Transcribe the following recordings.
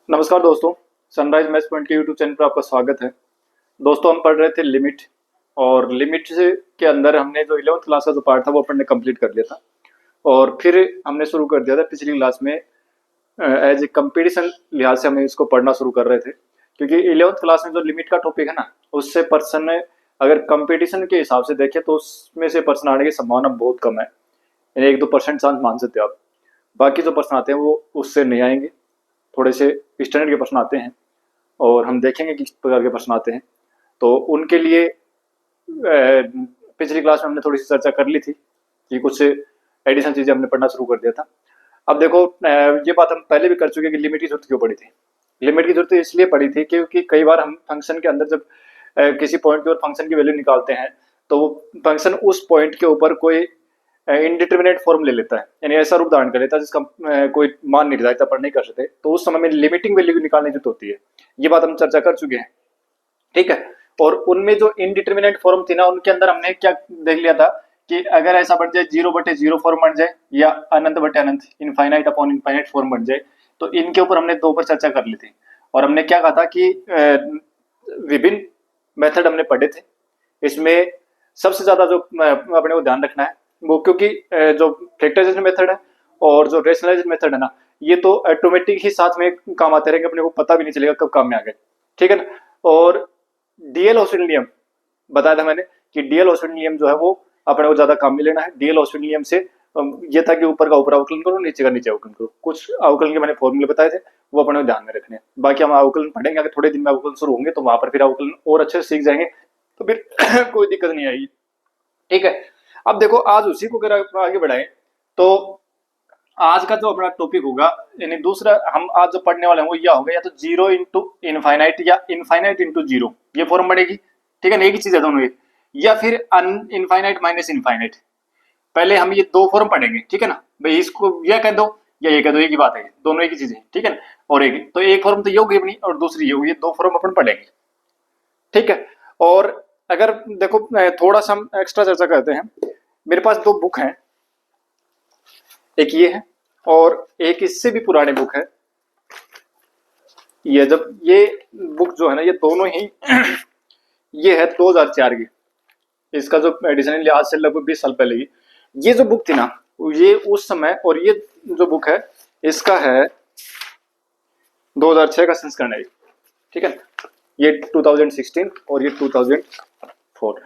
नमस्कार दोस्तों, sunrise maths point के यूट्यूब चैनल पर आपका स्वागत है। दोस्तों, हम पढ़ रहे थे लिमिट और लिमिट से के अंदर हमने जो 11th क्लास का जो पार्ट था वो अपन ने कंप्लीट कर लिया था और फिर हमने शुरू कर दिया था पिछली क्लास में एज ए कंपटीशन लिहाज से हम इसको पढ़ना शुरू कर रहे थे, क्योंकि 11th क्लास में जो लिमिट का टॉपिक है ना, उससे पर्सन ने अगर कंपटीशन के हिसाब से देखे तो उसमें से पर्सन आने की संभावना बहुत कम है, यानी 1-2% चांस मान सकते हो आप। बाकी जो पर्सन आते हैं वो उससे नहीं आएंगे, थोड़े से स्टैंडर्ड के प्रश्न आते हैं और हम देखेंगे किस प्रकार के प्रश्न आते हैं। तो उनके लिए पिछली क्लास में हमने थोड़ी सी चर्चा कर ली थी कि कुछ एडिशन चीजें हमने पढ़ना शुरू कर दिया था। अब देखो, ये बात हम पहले भी कर चुके कि लिमिट की जरूरत क्यों पड़ी थी। लिमिट की जरूरत इसलिए पड़ी थी क्योंकि कई बार हम फंक्शन के अंदर जब किसी पॉइंट के ऊपर फंक्शन की वैल्यू निकालते हैं तो वो फंक्शन उस पॉइंट के ऊपर कोई इनडिटर्मिनेट फॉर्म ले लेता है, यानी ऐसा रूप धारण कर लेता है जिसका कोई मान निर्धारित अपन नहीं कर सकते। तो उस समय में लिमिटिंग वैल्यू निकालने की जरूरत होती है। ये बात हम चर्चा कर चुके हैं, ठीक है। और उनमें जो इनडिटर्मिनेट फॉर्म थी ना, उनके अंदर हमने क्या देख लिया था कि अगर ऐसा बन जाए 0/0 फॉर्म बन जाए या अनंत बटे अनंत इनफाइनाइट अपॉन इनफाइनाइट फॉर्म बन जाए, तो इनके ऊपर हमने दो पर चर्चा कर ली थी। और हमने क्या कहा था कि विभिन्न मेथड हमने पढ़े थे। इसमें सबसे ज्यादा जो अपने को ध्यान रखना है वो, क्योंकि जो फैक्टराइजेशन मेथड है और जो रेशनलाइजेशन मेथड है ना, ये तो ऑटोमेटिक ही साथ में काम आते रहेंगे, अपने को पता भी नहीं चलेगा कब काम में आ गए, ठीक है ना। और डीएल ऑस्टेन नियम बताया था मैंने कि डीएल ऑस्टेन नियम जो है वो अपने को ज्यादा काम में लेना है। डीएल ऑस्टेन नियम से ये था कि ऊपर का ऊपर अवकलन करो, नीचे का नीचे अवकलन करो। कुछ अवकलन के मैंने फॉर्मूले बताए थे, वो अपने को ध्यान में रखने हैं। बाकी हम अवकलन पढ़ेंगे आगे, थोड़े दिन में अवकलन शुरू होंगे तो वहां पर फिर अवकलन और अच्छे से सीख जाएंगे, तो फिर कोई दिक्कत नहीं आएगी, ठीक है। अब देखो, आज उसी को अगर आगे बढ़ाएं तो आज का जो अपना टॉपिक होगा, यानी दूसरा हम आज जो पढ़ने वाले हैं वो यह होगा, या तो 0 × इनफाइनाइट या इनफाइनाइट × 0, ये फॉर्म बढ़ेगी, ठीक है ना। एक ही चीज है दोनों, या फिर इनफाइनाइट माइनस इनफाइनाइट। पहले हम ये दो फॉर्म पढ़ेंगे, ठीक है ना भाई। इसको यह कह दो या ये कह दो, एक ही बात है, दोनों एक ही चीज है, ठीक है ना। और एक तो एक फॉर्म तो ये होगी अपनी और दूसरी ये होगी, दो फॉर्म अपन पढ़ेंगे, ठीक है। और अगर देखो, थोड़ा सा हम एक्स्ट्रा चर्चा करते हैं। मेरे पास दो बुक हैं, एक ये है और एक इससे भी पुरानी बुक है। ये जब ये बुक जो है ना, ये दोनों ही ये है 2004 की। इसका जो एडिशन है आज से लगभग 20 साल पहले की। ये जो बुक थी ना, ये उस समय, और ये जो बुक है इसका है 2006 का संस्करण है, ठीक है। ये 2016 और ये 2006 और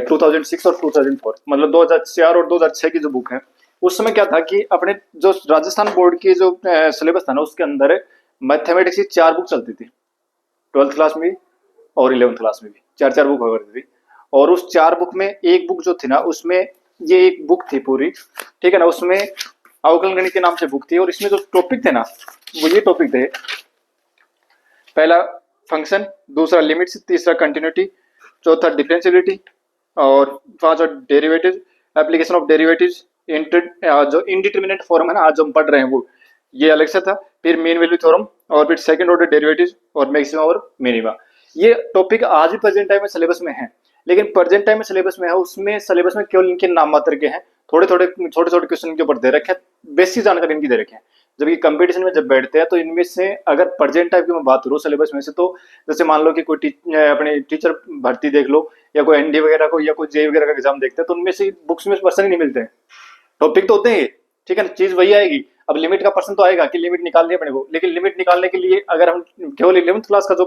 2004, मतलब 2004 और 2006 की जो बुक है। उस समय क्या था कि अपने जो राजस्थान बोर्ड की जो सिलेबस था ना, उसके अंदर मैथमेटिक्स की 4 बुक चलती थी, 12th क्लास में भी और 11th क्लास में भी 4 बुक हुआ करती थी। और उस 4 बुक में एक बुक जो थी ना, उसमें ये एक बुक थी पूरी, ठीक है ना। उसमें अवकलन गणित के नाम से बुक थी और इसमें जो टॉपिक थे ना, वो ये टॉपिक थे। पहला फंक्शन, दूसरा लिमिट्स, तीसरा कंटिन्यूटी, चौथा डिफरेंशियबिलिटी और पांचवा डेरिवेटिव, एप्लीकेशन ऑफ डेरिवेटिव्स, जो इनडिटर्मिनेट फॉर्म है ना आज जो हम पढ़ रहे हैं वो ये अलग से था। फिर मीन वैल्यू थ्योरम और फिर सेकंड ऑर्डर डेरिवेटिव्स और मैक्सिमा और मिनिमा। ये टॉपिक आज भी प्रेजेंट टाइम में सिलेबस में है, लेकिन प्रेजेंट टाइम में सिलेबस में है, उसमें सिलेबस में केवल इनके नाम मात्र के हैं। थोड़े थोड़े क्वेश्चन के ऊपर दे रखे हैं, बेसिक जानकारी इनकी दे रखे हैं। जब ये कंपटीशन में जब बैठते हैं तो इनमें से अगर प्रेजेंट टाइप की मैं बात करूँ सिलेबस में से, तो जैसे मान लो कि कोई अपने टीचर भर्ती देख लो, या कोई एनडी वगैरह को, या कोई जे वगैरह का एग्जाम देखते हैं, तो उनमें से बुक्स में पर्सन ही नहीं मिलते हैं। टॉपिक तो होते हैं, ठीक है, चीज वही आएगी। अब लिमिट का पर्सन तो आएगा कि लिमिट निकालनी है अपने को, लेकिन लिमिट निकालने के लिए अगर हम केवल 11th क्लास का जो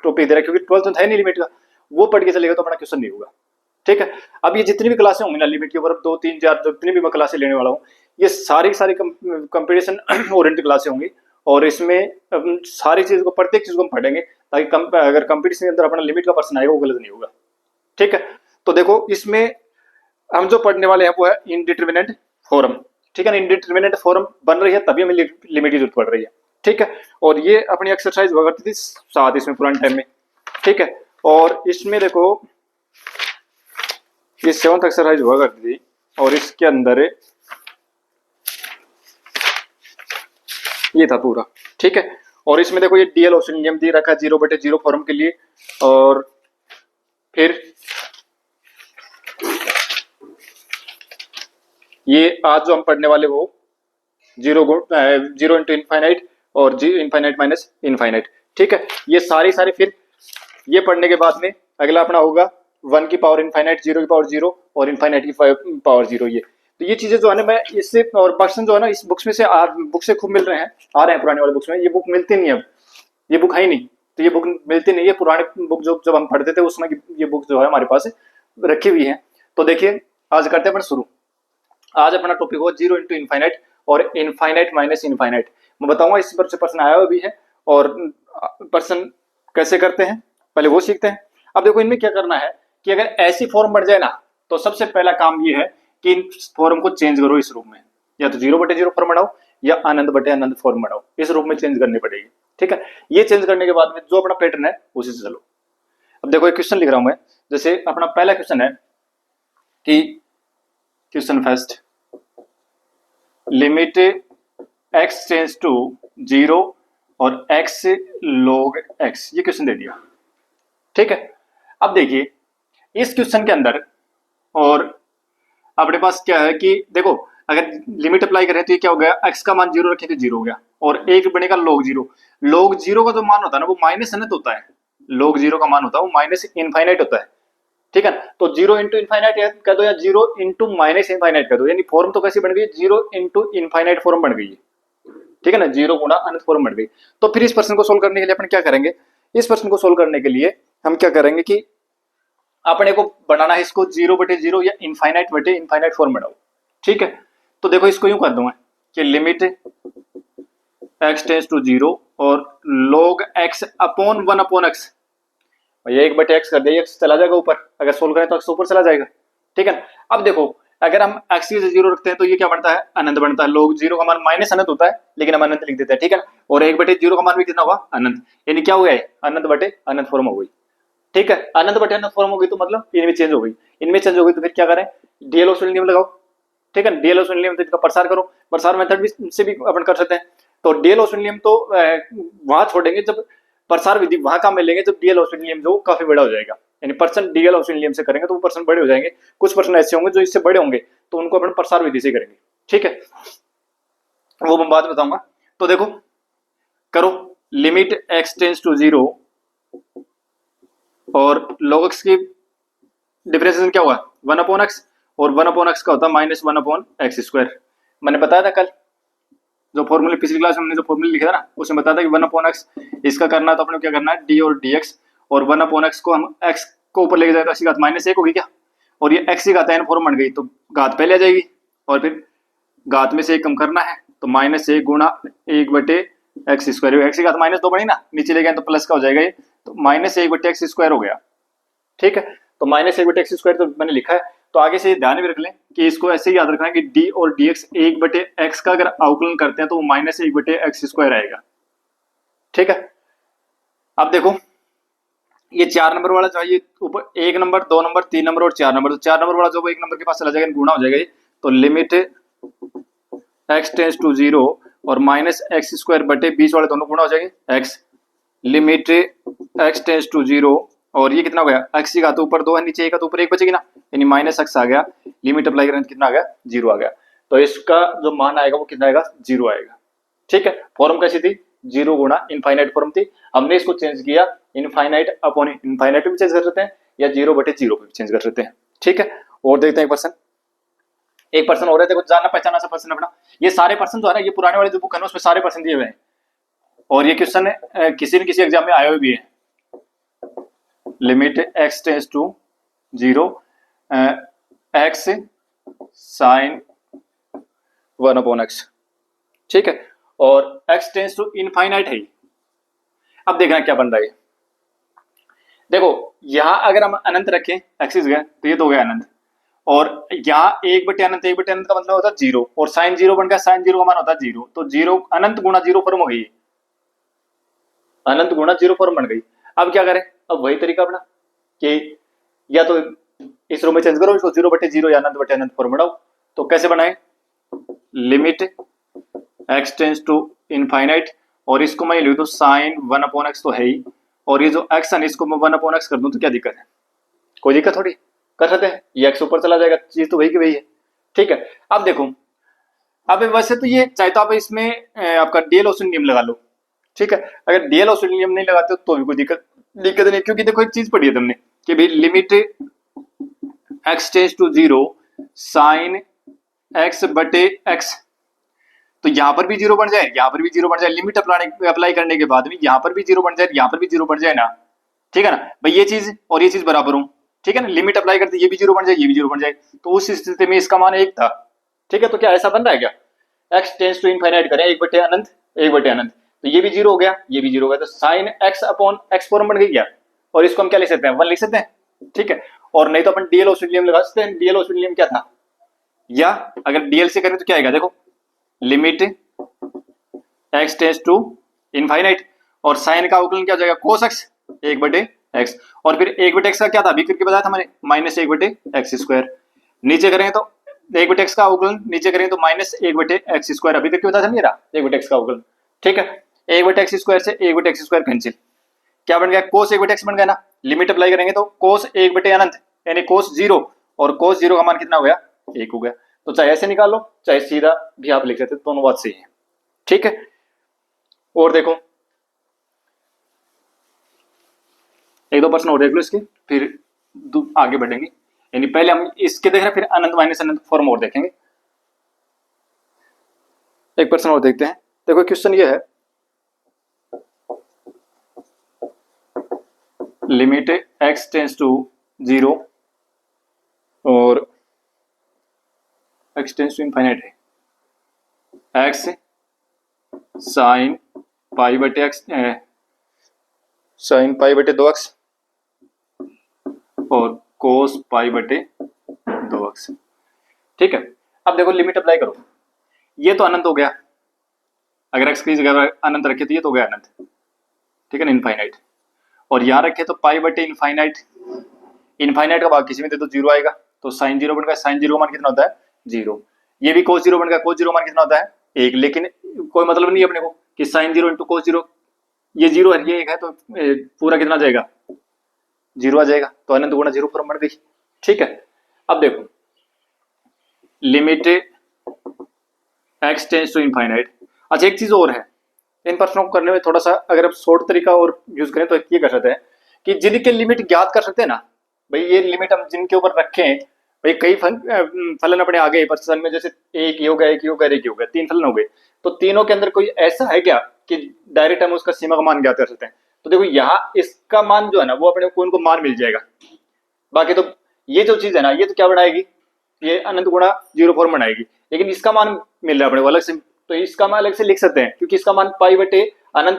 टॉपिक दे रहे हैं, क्योंकि 12th में है नहीं लिमिट का, वो पढ़ के चलेगा तो अपना क्वेश्चन नहीं होगा, ठीक है। अब ये जितनी भी क्लासें होंगी ना लिमिट के ऊपर, 2 3 4 जितनी भी मैं क्लासें लेने वाला हूँ, ये सारी कंपटीशन ओरिएंटेड क्लासें होंगी। और इसमें सारी चीज को, प्रत्येक चीज को हम पढ़ेंगे ताकि अगर कंपटीशन के अंदर अपना लिमिट का पर्सन आएगा वो गलत नहीं होगा, ठीक है। तो देखो, इसमें हम जो पढ़ने वाले हैं वो है इनडिटर्मिनेट फॉर्म, ठीक है ना। इनडिटर्मिनेट फॉर्म बन रही है तभी हमें लिमिट की जरूरत पड़ रही है, ठीक है। और ये अपनी एक्सरसाइज हुआ करती थी साथ इसमें पुराने टाइम में, ठीक है। और इसमें देखो, ये 7th एक्सरसाइज हुआ करती थी और इसके अंदर ये था पूरा, ठीक है। और इसमें देखो, ये डीएल ऑस्टेन नियम दे रखा है 0/0 फॉर्म के लिए। और फिर ये आज जो हम पढ़ने वाले वो 0 × इनफाइनाइट और जी इनफाइनाइट माइनस इनफाइनाइट। ठीक है, ये सारी फिर ये पढ़ने के बाद में अगला अपना होगा 1 की पावर इनफाइनाइट, 0 की पावर 0 और इनफाइनाइट की पावर 0। ये तो ये चीजें जो है ना मैं इससे और पर्सन जो है ना इस बुक्स में से बुक से खूब मिल रहे हैं, आ रहे हैं पुराने वाले बुक्स में। ये बुक मिलती नहीं है अब, ये बुक है ही नहीं, तो ये बुक मिलती नहीं है। पुराने बुक जो जब हम पढ़ते थे उसमें ये बुक जो है हमारे पास रखी हुई है। तो देखिए आज करते हैं अपन शुरू। आज अपना टॉपिक होगा 0 इंटू इनफाइनाइट और इनफाइनाइट माइनस इनफाइनाइट। मैं बताऊंगा इस पर से पर्सन आया हुआ भी है और पर्सन कैसे करते हैं पहले वो सीखते हैं। अब देखो इनमें क्या करना है कि अगर ऐसी फॉर्म बढ़ जाए ना तो सबसे पहला काम ये है कि इन फॉर्म को चेंज करो इस रूप में, या तो 0/0 फॉर्म बनाओ या अनंत/अनंत फॉर्म बनाओ, इस रूप में चेंज करनी पड़ेगी। ठीक है, ये चेंज करने के बाद में जो अपना पैटर्न है उसी से चलो। अब देखो एक क्वेश्चन लिख रहा हूं मैं, जैसे अपना पहला क्वेश्चन है कि question first, limit x tends to 0 और x log x, ये क्वेश्चन दे दिया। ठीक है, अब देखिए इस क्वेश्चन के अंदर और अपने पास क्या है कि देखो अगर लिमिट अप्लाई करें तो ये क्या हो गया, x का मान 0 रखें तो 0 हो गया और एक बनेगा log 0। log 0 का जो मान होता है ना वो माइनस अनंत होता है, log 0 का मान होता है वो माइनस इनफाइनाइट होता है। ठीक है, तो 0 इंटू इनफाइनाइट कह दो या 0 इंटू माइनस इनफाइनाइट कह दो, यानी फॉर्म तो कैसी बन गई, 0 इंटू इनफाइनाइट फॉर्म बन गई है। ठीक है ना, 0 गुणा अनंत फॉर्म बन गई। तो फिर इस प्रश्न को सोल्व करने के लिए अपन क्या करेंगे, इस प्रश्न को सोल्व करने के लिए हम क्या करेंगे कि अपने को बनाना है इसको 0/0 या इनफाइनाइट फॉर्म बनाओ। ठीक है, तो देखो इसको यूं कर दूंगा कि लिमिट x टेंड्स टू 0 और log x अपॉन 1/x, ये 1/x कर दिया, x चला जाएगा ऊपर, अगर सोल्व करें तो x ऊपर चला जाएगा। ठीक है, अब देखो अगर हम x की 0 रखते हैं तो ये क्या बनता है, अनंत बनता है। log 0 का मान माइनस अनंत होता है लेकिन हम अनंत लिख देते हैं। ठीक है, और 1/0 का मान भी कितना होगा, अनंत, यानी क्या हो गया है, अनंत फॉर्म हो गई। ठीक है, अनंत फॉर्म हो गई तो मतलब इनमें चेंज हो गई, इनमें चेंज हो गई तो फिर क्या करें, डीएलओ नियम लगाओ। ठीक है, डीएलओ नियम का प्रसार करो, प्रसार मेथड से भी अपन कर सकते हैं। तो डीएलओ नियम तो वहां छोड़ेंगे जब प्रसार विधि वहां काम में लेंगे जब डीएलओ नियम जो काफी बड़ा हो जाएगा, यानी पर्सन डीएलओ नियम से करेंगे तो वो पर्सन बड़े हो जाएंगे। कुछ पर्सन ऐसे होंगे जो इससे बड़े होंगे तो उनको अपन प्रसार विधि से करेंगे। ठीक है, वो मैं बाद बताऊंगा। तो देखो करो, लिमिट x टेंड्स टू 0 और log x की डिफरेंशिएशन क्या हुआ, 1/x, और 1/x का होता है -1/x²। मैंने बताया था कल जो फॉर्मूले पिछली क्लास में हमने जो फॉर्मूले लिखा था ना उसमें बताया था कि 1/x इसका करना है तो अपने क्या करना है d और dx, और 1/x को हम x को ऊपर लेके जाए तो अच्छी घात -1 होगी क्या, और ये x की घात n फॉर्म बन गई तो घात पहले आ जाएगी और फिर घात में से 1 कम करना है तो -1 गुणा 1/x², x की घात -2 बनी ना, नीचे ले गए तो प्लस का हो जाएगा ये, तो -1/x² हो गया। ठीक है, तो -1/x² तो मैंने लिखा है, तो आगे से ध्यान में रख लें कि इसको ऐसे ही याद रखना है कि d और dx 1/x का अगर अवकलन करते हैं तो वो -1/x² आएगा। ठीक है, अब देखो ये 4 नंबर वाला जो है ये ऊपर 1 नंबर 2 नंबर 3 नंबर और 4 नंबर, तो 4 नंबर वाला जो 1 नंबर के पास चला जाएगा गुणा हो जाएगा ये, तो लिमिट x टेंड्स टू 0 और -x² बीच वाले दोनों गुणा हो जाएंगे x, limit x tends to 0 और ये कितना हो गया, x की घात ऊपर 2 है नीचे 1 है तो ऊपर 1 बचेगी ना, यानी -x आ गया, लिमिट अप्लाई करें कितना आ गया, 0 आ गया। तो इसका जो मान आएगा वो कितना आएगा, 0 आएगा। ठीक है, फॉर्म कैसी थी, 0 गुणा इनफाइनाइट फॉर्म थी, हमने इसको चेंज किया इनफाइनाइट अपॉन इनफाइनाइट भी चेंज कर सकते हैं या 0/0 पे भी चेंज कर सकते हैं। ठीक है, और देखते हैं एक पर्सन हो रहा है, देखो जाना पहचाना सा पर्सन अपना, ये सारे पर्सन जो है ना ये पुराने वाले जो बुक है ना उसमें सारे पर्सन दिए हुए हैं और ये क्वेश्चन किसी न किसी एग्जाम में आए हुए भी है। Limit x tends to 0 x sin 1/x। ठीक है, और x टेंड्स टू इनफाइनाइट है। अब देखना क्या बन रहा है, देखो यहां अगर हम अनंत रखें एक्सिस गए तो ये तो हो गया अनंत, और यहाँ 1/अनंत का मतलब होता है 0 और साइन 0 बन गया, साइन 0 का मान होता है 0, तो 0 अनंत गुणा 0 फॉर्म हो गई, अनंत गुणा 0 फॉर्म बन गई। अब क्या करें, अब वही तरीका अपना कि या तो इस रो में चेंज करो इसको 0/0 या अनंत फॉर्म बनाओ। तो कैसे बनाए, limit x tends to infinite और इसको मैं लिख दूं साइन 1/x तो है ही, और ये जो x है इसको मैं 1/x कर दूं तो क्या दिक्कत है, कोई दिक्कत थोड़ी, कर सकते हैं, ये x ऊपर चला जाएगा, चीज तो वही की वही है। ठीक है, अब देखो अब वैसे तो ये चाहे तो आप इसमें आपका डीएलओ नियम लगा लो, ठीक है, अगर डीएल और नियम नहीं लगाते हो तो भी कोई दिक्कत नहीं, क्योंकि देखो एक चीज पढ़ी है तुमने कि भाई limit x tends to 0 sine x बटे एक्स, तो यहां पर भी 0 बन जाए, यहां पर भी 0 बन जाए, लिमिट अप्लाई करने के बाद भी यहां पर भी 0 बन जाए, यहां पर भी 0 बन जाए ना, ठीक है ना भाई, ये चीज और ये चीज बराबर हो, ठीक है ना, लिमिट अप्लाई करते ये भी 0 बन जाए, ये भी 0 बन जाए, तो उस स्थिति में इसका मान 1 था, ठीक है, तो क्या ऐसा बन रहा है क्या, एक्स टेंड्स टू इनफाइनाइट करें 1 बटे अनंत 1 बटे अनंत, तो ये भी 0 हो गया, ये भी 0 हो गया, तो sine x upon x form बन गई क्या, और इसको हम क्या लिख सकते हैं 1 लिख सकते हैं, ठीक है, और नहीं तो अपन डीएल और नियम लगा सकते हैं, डीएल और नियम क्या था, या अगर डीएल से करें तो क्या आएगा, देखो limit x tends to infinite, और साइन का अवकलन क्या हो जाएगा कोस एक्स 1 बटे एक्स, और फिर 1 बटे एक्स का क्या था अभी करके बताया था मैंने माइनस 1 बटे एक्स स्क्वायर, नीचे करेंगे तो 1 बटे एक्स का अवकलन नीचे करेंगे तो माइनस 1 बटे एक्स स्क्वायर, अभी करके बताया था मेरा 1 बटे एक्स का अवकलन, ठीक है, 1 बटे एक्स स्क्वायर से 1 बटे एक्स स्क्वायर कैंसिल, क्या बन गया कोस 1 बटे एक्स बन गया ना, लिमिट अप्लाई करेंगे तो कोस 1 बटे अनंत यानी कोस 0, और कोस 0 का मान कितना हो गया 1 हो गया, तो चाहे ऐसे निकाल लो चाहे सीधा भी आप लिख सकते, दोनों बात सही है, ठीक है, और देखो एक दो प्रश्न और देख लो इसके, फिर आगे बढ़ेंगे, यानी पहले हम इसके देख रहे हैं फिर अनंत माइनस अनंत फॉर्म और देखेंगे, एक प्रश्न और देखते हैं, देखो क्वेश्चन ये है लिमिट एक्स टेंड्स टू 0 और एक्स टेंड्स टू इनफाइनाइट है, एक्स साइन पाई बटे एक्स साइन पाई बटे 2x और कोस पाई बटे 2x, ठीक है, अब देखो लिमिट अप्लाई करो, ये तो अनंत हो गया, अगर x की जगह अनंत रखे तो ये तो हो गया अनंत, ठीक है ना इनफाइनाइट, और यहां रखे तो पाई बटे इनफाइनाइट, इनफाइनाइट का भाग किसी में दे तो 0 आएगा, तो साइन 0 बन गया, साइन 0 मान कितना होता है 0, ये भी कोस 0 बन गया, कोस 0 मान कितना होता है 1, लेकिन कोई मतलब नहीं है अपने को कि साइन 0 इंटू कोस 0, ये 0 है ये 1 है, तो पूरा कितना जाएगा 0 आ जाएगा, तो अनंत गुणा 0 फॉर्म बन गई, ठीक है, अब देखो limit x tends to infinite, अच्छा एक चीज और है, इन प्रश्नों को करने में थोड़ा सा अगर आप शॉर्ट तरीका और यूज करें तो ये कर सकते हैं कि जिनके लिमिट ज्ञात कर सकते हैं ना भाई, ये लिमिट हम जिनके ऊपर रखें भाई, कई फलन अपने आ गए प्रश्न में, जैसे एक ये हो गया, एक ये हो गया, एक ये हो गया, 3 फलन हो गए, तो तीनों के अंदर कोई ऐसा है क्या कि डायरेक्ट हम उसका सीमा का मान ज्ञात कर सकते हैं, तो देखो यहाँ इसका मान जो है ना वो अपने को उनको मान मिल जाएगा, बाकी तो ये जो चीज है ना ये तो क्या बनाएगी, ये अनंत गुणा 0 फॉर्म बनाएगी, लेकिन इसका मान मिल रहा है अपने को अलग से, तो इसका मान अलग से लिख सकते हैं, क्योंकि इसका मान पाई बटे अनंत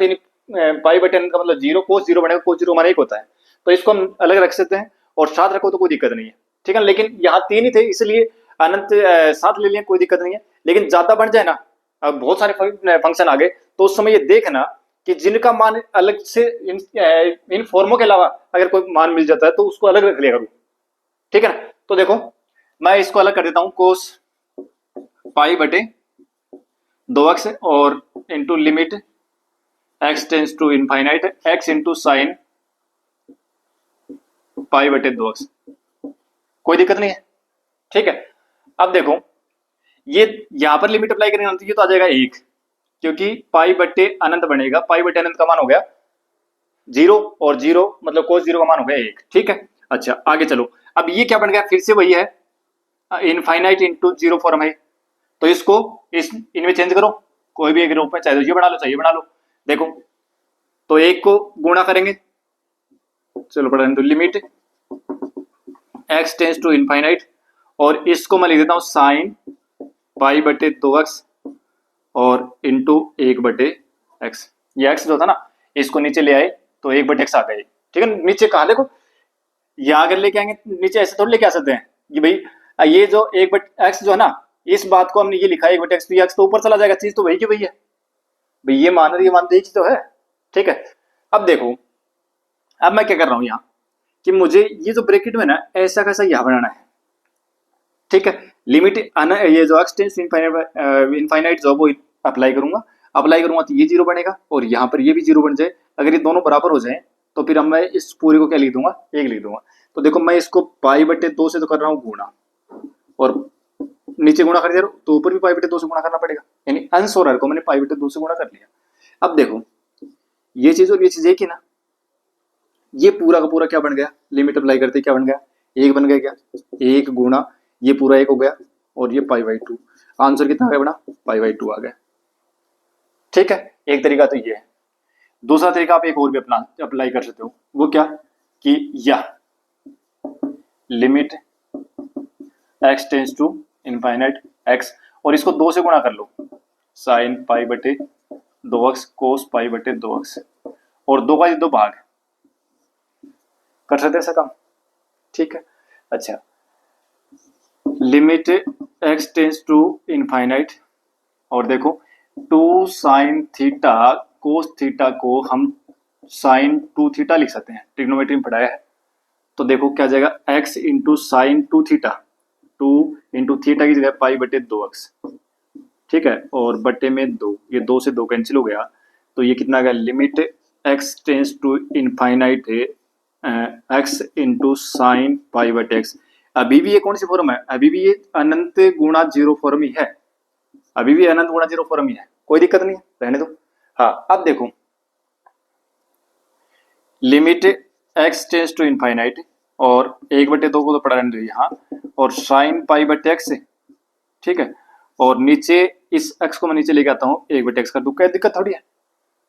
पाई बटे अनंत का मतलब 0, कोस 0 बनेगा, कोस 0 मान 1 होता है, तो इसको हम अलग रख सकते हैं, और साथ रखो तो कोई दिक्कत नहीं है, ठीक है, लेकिन यहाँ 3 ही थे इसलिए अनंत साथ ले लिया, कोई दिक्कत नहीं है, लेकिन ज्यादा बन जाए ना, अब बहुत सारे फंक्शन आ गए, तो उस समय ये देखना कि जिनका मान अलग से इन फॉर्मों के अलावा अगर कोई मान मिल जाता है तो उसको अलग रख लिया करो, ठीक है ना, तो देखो मैं इसको अलग कर देता हूं, कोस पाई बटे 2x और into limit x tends to infinite x into sine pi बटे 2x, कोई दिक्कत नहीं है, ठीक है, अब देखो ये यहां पर लिमिट अप्लाई करेंगे तो ये तो आ जाएगा 1, क्योंकि पाई बटे अनंत बनेगा, पाई बटे अनंत का मान हो गया 0, और 0 मतलब कोस 0 का मान हो गया 1, ठीक है, अच्छा आगे चलो, अब ये क्या बन गया, फिर से वही है इनफाइनाइट इंटू 0 फॉर्म है, तो इसको इनमें चेंज करो, कोई भी एक रूप में, चाहे तो ये बना लो चाहे ये बना लो, देखो तो 1 को गुणा करेंगे, चलो पढ़ा, तो limit x tends to infinite, और इसको मैं लिख देता हूं साइन पाई बटे 2x और इंटू 1 बटे एक्स, ये एक्स जो था ना इसको नीचे ले आए तो 1 बटे एक्स आ गए, ठीक है, नीचे कहा देखो यहाँ अगर लेके आएंगे नीचे ऐसे थोड़ी लेके आ सकते हैं कि भाई ये जो 1 बटे एक्स जो है ना, इस बात को हमने ये लिखा है 1 बटे एक्स, तो ये एक्स तो ऊपर चला जाएगा, चीज तो वही की वही है भाई, ये मान रही मानते ही तो है, ठीक है, अब देखो अब मैं क्या कर रहा हूं यहाँ कि मुझे ये जो ब्रैकेट में ना ऐसा कैसा यहाँ बनाना है, ठीक है, लिमिट ये जो एक्स टेंड्स इनफाइनाइट जो वो अप्लाई करूंगा तो ये 0 बनेगा, और यहाँ पर ये भी 0 बन जाए, अगर ये दोनों बराबर हो जाए तो फिर हम मैं इस पूरे को क्या लिख दूंगा 1 लिख दूंगा, तो देखो मैं इसको पाई बटे 2 से तो कर रहा हूँ गुणा, और नीचे गुणा कर दिया तो ऊपर भी पाई बटे 2 से गुणा करना पड़ेगा, यानी अंश और हर को मैंने पाई बटे 2 से गुणा कर लिया, अब देखो ये चीज और ये चीज एक ही ना, ये पूरा का पूरा क्या बन गया, लिमिट अप्लाई करते क्या बन गया, एक बन गया क्या, एक गुणा ये पूरा एक हो गया और ये π/2, आंसर कितना आ गया बना, π/2 आ गया। ठीक है, एक तरीका तो ये है। दूसरा तरीका आप एक और भी अपना अप्लाई कर सकते हो, वो क्या कि या limit x tends to infinite x, और इसको 2 से गुणा कर लो, साइन π/2x कोस π/2x, और 2 का 2 भाग कर सकते हैं ऐसा काम। ठीक है, अच्छा limit x tends to infinite, और देखो 2 साइन थीटा कोस थीटा को हम साइन 2 थीटा लिख सकते हैं, ट्रिग्नोमेट्री में पढ़ाया है। तो देखो क्या जाएगा, x into sign 2 theta, 2 into theta की जगह π/2x, ठीक है, और बटे में 2, ये 2 से 2 कैंसिल हो गया, तो ये कितना गया, limit x tends to infinite है x इंटू साइन π/x। अभी भी ये कौन सी फॉर्म है, अभी भी ये अनंत गुणा 0 फॉर्म ही है, अभी भी अनंत गुणा 0 फॉर्म ही है, कोई दिक्कत नहीं है, रहने दो। हाँ अब देखो limit x tends to infinite, और 1/2 को तो पढ़ा रहने दो यहाँ, और साइन π/x, ठीक है, और नीचे इस x को मैं नीचे लेके आता हूँ 1/x कर दूं, क्या दिक्कत थोड़ी है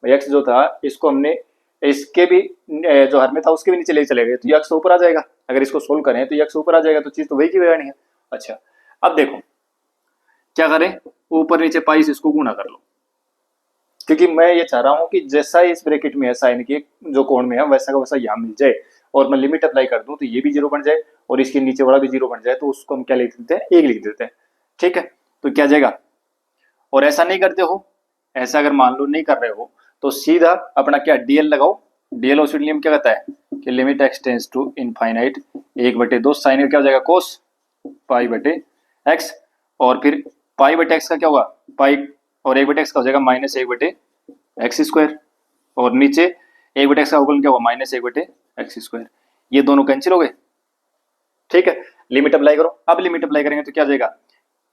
भाई, x जो था इसको हमने इसके भी जो हर में था उसके भी नीचे ले चले गए, तो ये x ऊपर आ जाएगा, अगर इसको सोल्व करें तो ये x ऊपर आ जाएगा, तो चीज तो वही की वही है। अच्छा अब देखो क्या करें, ऊपर नीचे पाई से इसको गुणा कर लो, क्योंकि मैं ये चाह रहा हूं कि जैसा इस ब्रैकेट में है साइन के जो कोण में है वैसा का वैसा यहाँ मिल जाए, और मैं लिमिट अप्लाई कर दूं तो ये भी 0 बन जाए और इसके नीचे वाला भी 0 बन जाए, तो उसको हम क्या लिख देते हैं, 1 लिख देते हैं। ठीक है, तो क्या जाएगा, और ऐसा नहीं करते हो, ऐसा अगर मान लो नहीं कर रहे हो तो सीधा अपना क्या डीएल लगाओ, डीएल ऑफ नियम क्या कहता है कि limit x tends to infinite 1/2 sine क्या हो जाएगा कोस π/x, और फिर π/x का क्या होगा पाई, और 1/x का हो जाएगा -1/x², और नीचे 1/x का अवकलन क्या होगा -1/x², ये दोनों कैंसिल हो गए। ठीक है, लिमिट अप्लाई करो, अब लिमिट अप्लाई करेंगे तो क्या जाएगा,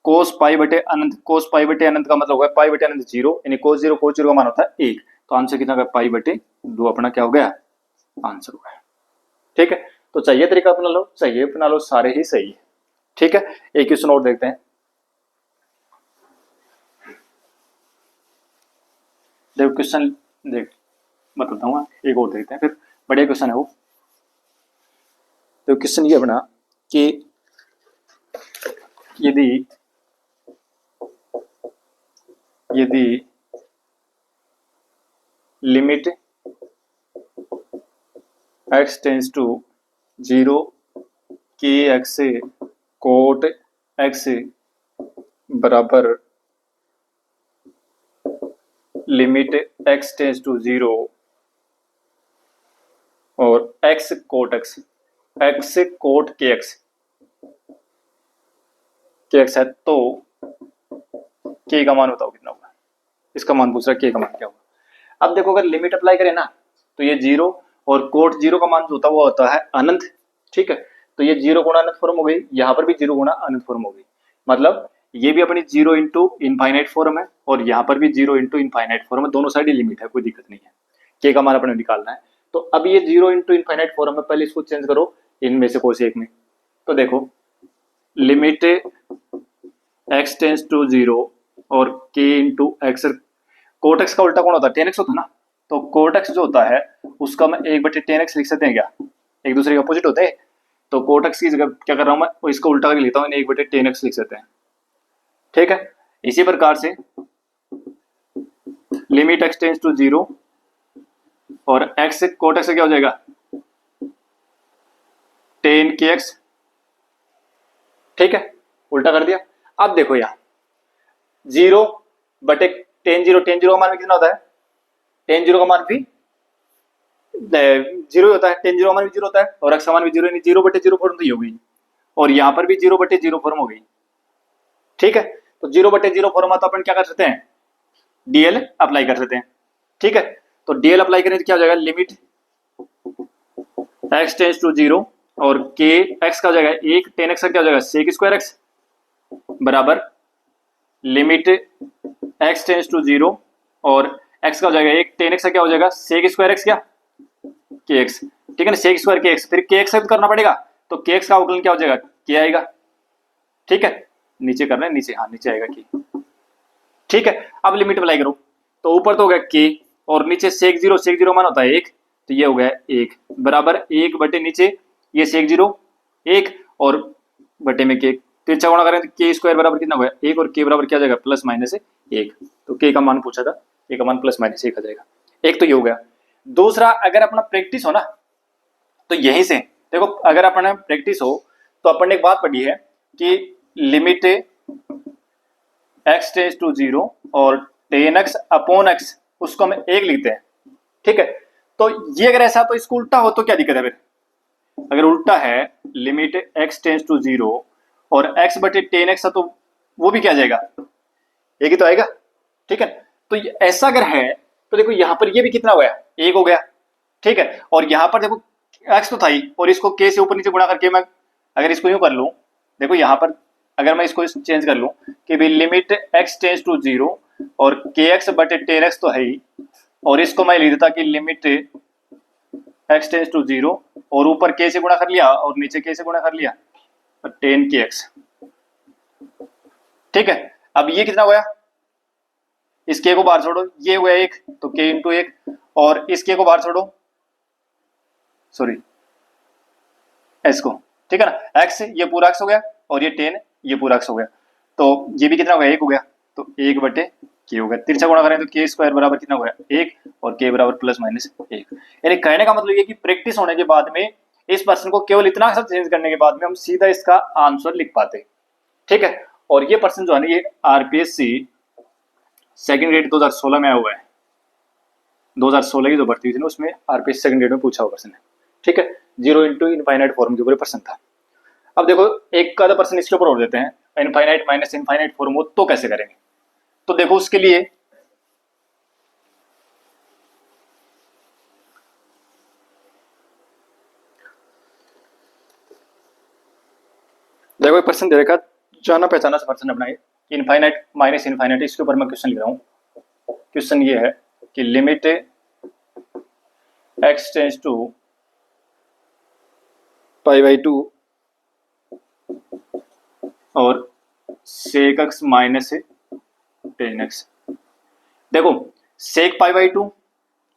कोस π/अनंत, कोस π/अनंत का मतलब होगा π/अनंत 0, यानी कोस 0 का मान होता है 1, तो आंसर कितना होगा π/2 अपना क्या हो गया, आंसर हो गया। ठीक है, तो चाहिए तरीका अपना लो, चाहिए अपना लो, सारे ही सही है। ठीक है, एक क्वेश्चन और देखते हैं, देखो क्वेश्चन देख बताता हूँ, एक और देखते हैं फिर, बढ़िया क्वेश्चन है वो। तो क्वेश्चन ये बना कि यदि limit x tends to 0 kx cot x बराबर लिमिट x टेंस टू 0 और x कोट kx है, तो k का मान बताओ कितना होगा, इसका मान पूछ रहा है k का मान क्या होगा। अब देखो अगर लिमिट अप्लाई करें ना तो ये 0 और कोट 0 का मान जो होता है वो होता है अनंत। ठीक है, तो ये 0 गुणा अनंत फॉर्म हो गई, यहाँ पर भी 0 गुणा अनंत फॉर्म हो गई, मतलब ये भी अपनी 0 इंटू इनफाइनाइट फॉर्म है और यहाँ पर भी 0 इंटू इनफाइनाइट फॉर्म है, दोनों साइड लिमिट है, कोई दिक्कत नहीं है, k का मान अपने निकालना है। तो अब ये 0 इंटू इनफाइनाइट फॉर्म है, पहले इसको चेंज करो इनमें से कोई से एक में, तो देखो लिमिट x टेंस टू 0 और k into x, cot x का उल्टा कौन होता है, टेन एक्स होता है ना, तो कोट एक्स जो होता है उसका मैं 1/10x लिख सकते हैं क्या, एक दूसरे के अपोजिट होते हैं, तो कोट एक्स की जगह क्या कर रहा हूं मैं, इसका उल्टा करके लिखता हूँ, 1/10x लिख सकते हैं। ठीक है, इसी प्रकार से लिमिट x टेंस टू 0 और x कोट एक्स क्या हो जाएगा 10kx। ठीक है, उल्टा कर दिया। अब देखो यहाँ 0/10 का मान भी कितना होता है, 10 का मान भी 0 होता है, 10 का मान भी 0 होता है, और x का मान भी 0, यानी 0/0 फॉर्म तो हो गई, और यहाँ पर भी 0/0 फॉर्म हो गई। ठीक है, तो 0/0 फॉर्म तो अपन क्या कर सकते हैं, डीएल अप्लाई कर सकते हैं। ठीक है, तो डीएल अप्लाई करें तो क्या हो जाएगा, लिमिट x टेंस टू 0 और k x का हो जाएगा 1, 10x का क्या हो जाएगा sec² बराबर लिमिट x टेंस टू 0 और एक्स का हो जाएगा एक, टेन एक्स का क्या हो जाएगा सेक स्क्वायर एक्स क्या के एक्स, ठीक है ना, सेक स्क्वायर के एक्स, फिर के एक्स करना पड़ेगा तो के एक्स का अवकलन क्या हो जाएगा के आएगा, ठीक है, नीचे करना है नीचे, हाँ नीचे आएगा के, ठीक है। अब लिमिट अप्लाई करो तो ऊपर तो हो गया के और नीचे सेक जीरो मान होता है एक, तो ये हो गया एक बराबर एक बटे नीचे ये सेक जीरो एक और बटे में के, तिरछा गुणा करें तो के स्क्वायर बराबर कितना होगा एक और के बराबर क्या जाएगा प्लस माइनस एक, तो के का मान पूछा था, के का मान प्लस माइनस एक आ जाएगा। एक तो ये हो गया। दूसरा अगर अपना प्रैक्टिस हो ना तो यहीं से देखो, अगर अपना प्रैक्टिस हो तो अपन ने एक बात पढ़ी है कि limit x tends to zero और टेन एक्स अपॉन एक्स उसको हम एक लिखते हैं, ठीक है। तो ये अगर ऐसा तो इसको उल्टा हो तो क्या दिक्कत है फिर, अगर उल्टा है limit x tends to zero और x बटे टेन एक्स तो वो भी क्या आ जाएगा एक ही तो आएगा, ठीक है। तो ऐसा अगर है तो देखो यहां पर ये भी कितना हो गया एक हो गया, ठीक है, और यहां पर देखो x तो था ही और इसको k से ऊपर नीचे गुणा करके मैं अगर इसको यूं कर लूं, देखो यहां पर अगर मैं इसको चेंज कर लूं कि भाई limit x tends to zero और kx बटे टेन एक्स तो है ही, और इसको मैं लिख देता कि limit x tends to zero और ऊपर k से गुणा कर लिया और नीचे k से गुणा कर लिया टेन के एक्स, ठीक है। अब ये कितना हुआ, इस के को बाहर छोड़ो, ये हुआ एक तो के इंटू एक और इस के को बाहर छोड़ो, सॉरी एस को, ठीक है ना, एक्स ये पूरा एक्स हो गया और ये टेन ये पूरा एक्स हो गया, तो ये भी कितना हो गया एक हो गया, तो एक बटे के हो गया, तिरछा गुणा करें तो के स्क्वायर बराबर कितना हो गया एक और के बराबर प्लस माइनस एक। यानी कहने का मतलब ये कि प्रैक्टिस होने के बाद में इस पर्सन को केवल इतना सा चेंज करने के बाद में हम सीधा इसका आंसर लिख पाते, ठीक है। और ये पर्सन जो है ना ये आरपीएससी सेकंड ग्रेड 2016 में आया हुआ है, 2016 की जो भर्ती हुई थी ना उसमें आरपीएससी सेकंड ग्रेड में पूछा हुआ पर्सन है, ठीक है, जीरो इंटू इनफाइनाइट फॉर्म के ऊपर पर्सन था। अब देखो एक का पर्सन इसके ऊपर और देते हैं इनफाइनाइट माइनस इनफाइनाइट फॉर्म, तो कैसे करेंगे, तो देखो उसके लिए देखो एक पर्सन दे रखा जाना पहचाना सा पर्सन अपना इनफाइनाइट माइनस इनफाइनाइट, इसके ऊपर मैं क्वेश्चन लिख रहा हूँ। क्वेश्चन ये है कि limit x tends to pi by two और sec x minus tan x, देखो sec pi by two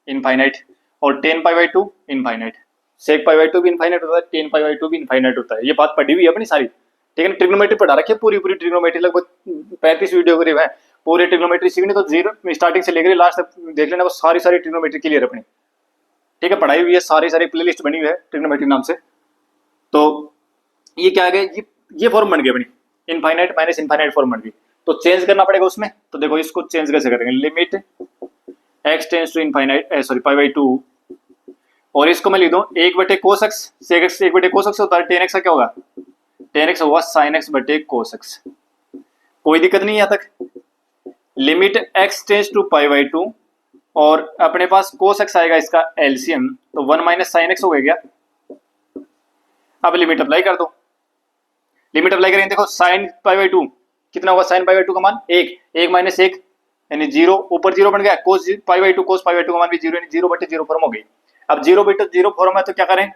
infinite और tan pi by two infinite, sec pi by two भी इनफाइनाइट होता है, टेन पाई बाई टू भी infinite होता है, ये बात पढ़ी हुई है अपनी सारी, ठीक है। ट्रिग्नोमेट्री पढ़ा रखी है पूरी ट्रिग्नोमेट्री, लगभग 35 वीडियो करीब है, पूरी ट्रिग्नोमेट्री सीखनी तो जीरो स्टार्टिंग से लेकर लास्ट तक देख लेना, वो सारी ट्रिग्नोमेट्री क्लियर अपनी, ठीक है, पढ़ाई हुई है, सारी प्लेलिस्ट बनी हुई है ट्रिग्नोमेट्री नाम से। तो ये क्या आ गया, ये फॉर्म बन गया अपनी इनफाइनाइट माइनस इनफाइनाइट फॉर्म बन गई, तो चेंज करना पड़ेगा उसमें। तो देखो इसको चेंज कैसे करेंगे, limit x tends to infinite sorry pi by two और इसको मैं लिख दूं एक बटे कोस एक्स, सेक एक्स एक बटे कोस एक्स होता है, टेन एक्स का क्या होगा टेन एक्स होगा साइन एक्स बटे कोस एक्स, कोई दिक्कत नहीं यहाँ तक। Limit x tends to pi by two और अपने पास कोस एक्स आएगा इसका एलसीएम, तो वन माइनस साइन एक्स हो गया। अब लिमिट अप्लाई कर दो, लिमिट अप्लाई करेंगे, देखो साइन पाई बाई टू कितना होगा, साइन पाई बाई टू का मान एक, एक माइनस एक यानी जीरो, ऊपर जीरो बन गया, कोस पाई बाई टू का मान भी जीरो, यानी जीरो बटे जीरो फॉर्म हो गई। अब जीरो बटे जीरो फॉर्म है तो क्या करें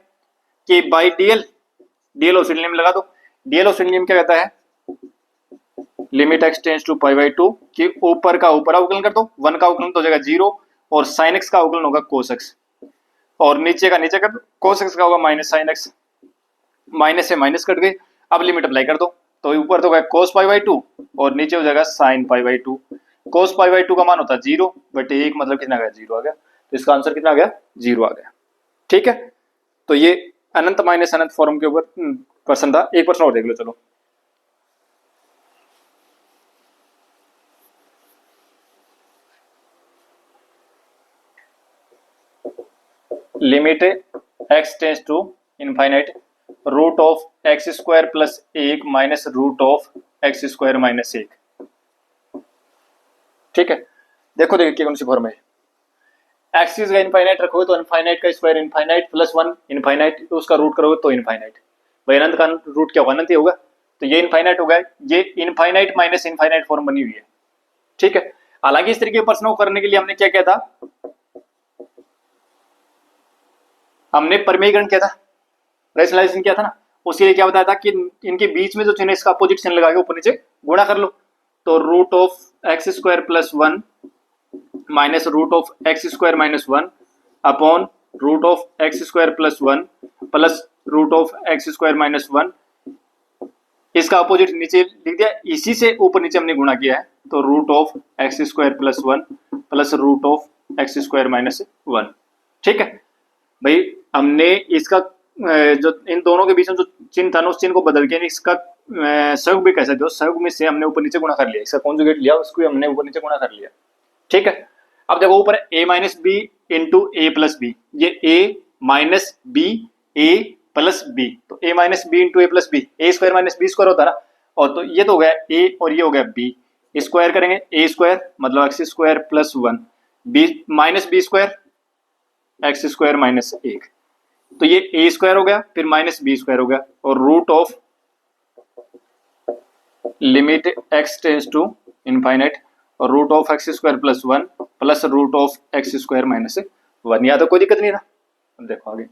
कि बाई डीएल, डीएल ऑफ नियम लगा दो, डीएल ऑफ नियम क्या कहता है limit x tends to pi by two कि ऊपर का ऊपर अवकलन कर दो, वन का अवकलन तो हो जाएगा जीरो और साइन एक्स का अवकलन होगा कोस एक्स और नीचे का नीचे कर दो, कोस एक्स का होगा माइनस साइन एक्स, माइनस से माइनस कट गए। अब लिमिट अप्लाई कर दो तो ऊपर तो होगा कोस पाई बाई टू और नीचे हो जाएगा sine pi by to, cos pi by to का मान होता है जीरो बटे एक, मतलब कितना आ गया जीरो आ गया, तो इसका आंसर कितना आ गया जीरो आ गया, ठीक है। तो ये अनंत माइनस अनंत फॉर्म के ऊपर प्रश्न था, एक प्रश्न और देख लो चलो। Limit x tends to infinite root of x square plus एक minus root of x square minus एक, ठीक है। देखो देखिए कौन सी फॉर्म है, एक्सिस का इनफाइनाइट रखोगे तो इनफाइनाइट का square infinite plus one infinite, तो उसका रूट करोगे तो इनफाइनाइट, भाई अनंत का रूट क्या होगा अनंत ही होगा, तो ये इनफाइनाइट हो गया, ये इनफाइनाइट माइनस इनफाइनाइट फॉर्म बनी हुई है, ठीक है। हालांकि इस तरीके के प्रश्नों को करने के लिए हमने क्या किया था, हमने परिमेयीकरण किया था, रैशनलाइजेशन किया था ना। उसके लिए क्या बताया था कि इनके बीच में जो चिन्ह है इसका अपोजिट चिन्ह लगा के ऊपर नीचे गुणा कर लो। तो root of x square plus 1 minus root of x square minus 1 upon root of x square plus 1 plus root of x square minus 1, इसका अपोजिट नीचे लिख दिया, इसी से ऊपर नीचे हमने गुणा किया है। तो root of x square plus 1 plus root of x square minus 1। ठीक है भाई, हमने इसका जो इन दोनों के बीच में जो चिन्ह था ना, उस चिन्ह को बदल के इसका सहयोग भी कह सकते हो, सहयोग में से हमने ऊपर नीचे गुणा कर लिया, इसका कॉन्जुगेट लिया, उसको हमने ऊपर नीचे गुणा कर लिया। ठीक है, अब देखो ऊपर a minus B into A plus B, ये a minus B A plus B, तो a minus B into A plus B, A square minus B square होता है ना, और तो ये तो हो गया a और ये हो गया b, स्क्वायर करेंगे a स्क्वायर मतलब x square plus 1 b minus B square x square minus 1, तो ये a स्क्वायर हो गया फिर माइनस बी स्क्वायर हो गया, और root of limit x tends to infinite और root of x square plus 1 plus root of x square minus 1। या तो कोई दिक्कत नहीं था। देखो आगे,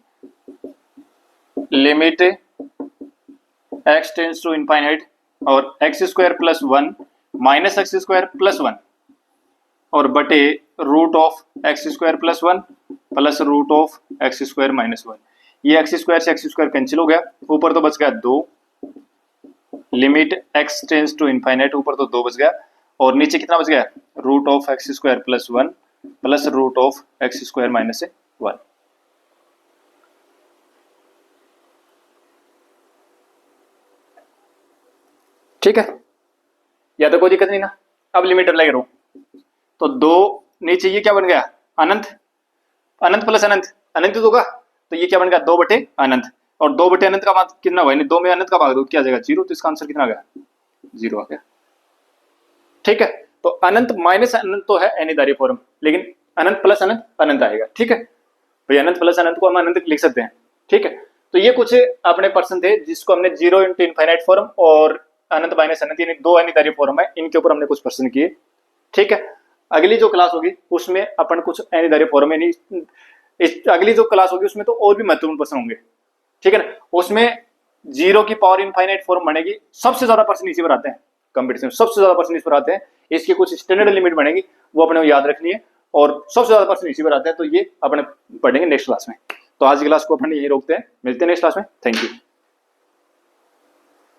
limit x tends to infinite और x square plus 1 minus x square plus 1 और बटे root of x square plus 1 plus root of x square minus 1। ये एक्स स्क्वायर से एक्स स्क्वायर कैंसिल हो गया, ऊपर तो बच गया 2, limit x tends to infinite, ऊपर तो 2 बच गया, और नीचे कितना बच गया, root of x square plus 1 plus root of x square minus 1। ठीक है, या तो कोई दिक्कत नहीं ना। अब लिमिट अप्लाई करो, तो 2 नीचे ये क्या बन गया, अनंत, अनंत प्लस अनंत, अनंत होगा, तो ये क्या बन गया 2 बटे अनंत, और 2 बटे अनंत का मान कितना हुआ, 2 में अनंत का भाग दो क्या आ जाएगा 0, तो इसका आंसर कितना आ गया 0 आ गया। ठीक है, तो अनंत माइनस अनंत तो है अनिवार्य फॉर्म, लेकिन अनंत प्लस अनंत अनंत आएगा। ठीक है भाई, अनंत प्लस अनंत को हम अनंत लिख सकते हैं। ठीक है, तो ये कुछ अपने प्रश्न थे जिसको हमने 0 इंटू इनफाइनाइट फॉर्म और अनंत माइनस अनंत, यानी 2 अनिवार्य फॉर्म है, इनके ऊपर हमने कुछ प्रश्न किए। ठीक है, अगली जो क्लास होगी उसमें अपन कुछ अनिवार्य फॉर्म, यानी अगली जो क्लास होगी उसमें तो और भी महत्वपूर्ण प्रश्न होंगे। ठीक है ना, उसमें 0 की पावर इनफाइनाइट फॉर्म बनेगी, सबसे ज्यादा प्रश्न इसी पर आते हैं, कंपटीशन सबसे ज्यादा प्रश्न इस पर आते हैं, इसकी कुछ स्टैंडर्ड लिमिट बनेगी, वो अपने को याद रखनी है, और सबसे ज्यादा प्रश्न इसी पर आते हैं, तो ये अपने पढ़ेंगे नेक्स्ट क्लास में। तो आज की क्लास को अपन यही रोकते हैं, मिलते हैं नेक्स्ट क्लास में। Thank you.